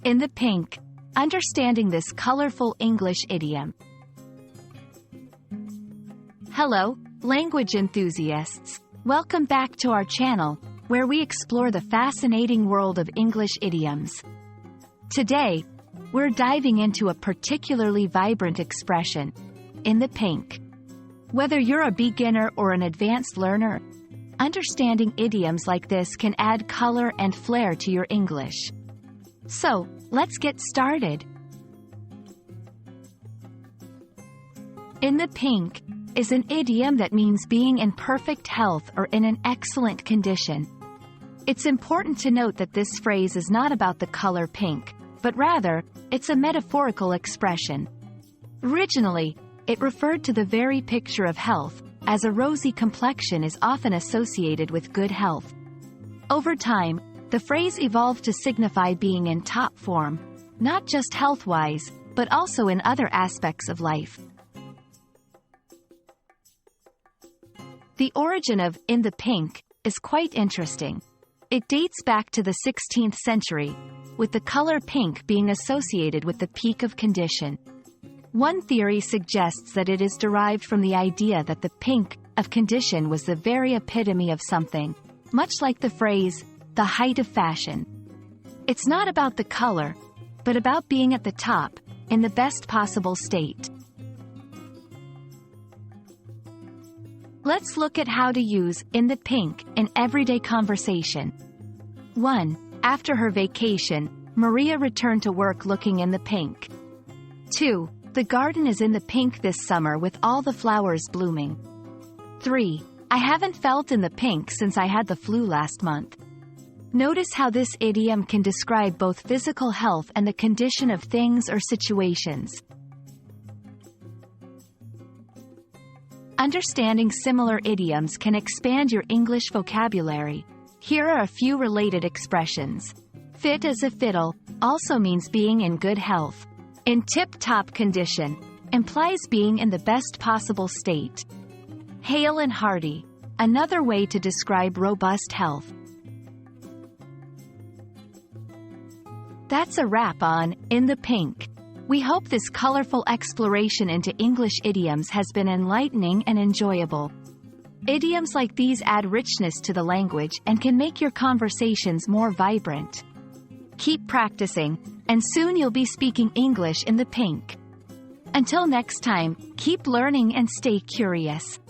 In the pink. Understanding this colorful English idiom. Hello, language enthusiasts. Welcome back to our channel, where we explore the fascinating world of English idioms. Today, we're diving into a particularly vibrant expression, in the pink. Whether you're a beginner or an advanced learner, understanding idioms like this can add color and flair to your English. So, let's get started. In the pink is an idiom that means being in perfect health or in an excellent condition. It's important to note that this phrase is not about the color pink, but rather, it's a metaphorical expression. Originally, it referred to the very picture of health, as a rosy complexion is often associated with good health. Over time, the phrase evolved to signify being in top form, not just health-wise, but also in other aspects of life. The origin of "in the pink" is quite interesting. It dates back to the 16th century, with the color pink being associated with the peak of condition. One theory suggests that it is derived from the idea that the pink of condition was the very epitome of something, much like the phrase, the height of fashion. It's not about the color, but about being at the top, in the best possible state. Let's look at how to use "in the pink" in everyday conversation. 1. After her vacation, Maria returned to work looking in the pink. 2. The garden is in the pink this summer with all the flowers blooming. 3. I haven't felt in the pink since I had the flu last month. Notice how this idiom can describe both physical health and the condition of things or situations. Understanding similar idioms can expand your English vocabulary. Here are a few related expressions. Fit as a fiddle also means being in good health. In tip-top condition implies being in the best possible state. Hale and hearty, another way to describe robust health. That's a wrap on "in the pink." We hope this colorful exploration into English idioms has been enlightening and enjoyable. Idioms like these add richness to the language and can make your conversations more vibrant. Keep practicing, and soon you'll be speaking English in the pink. Until next time, keep learning and stay curious.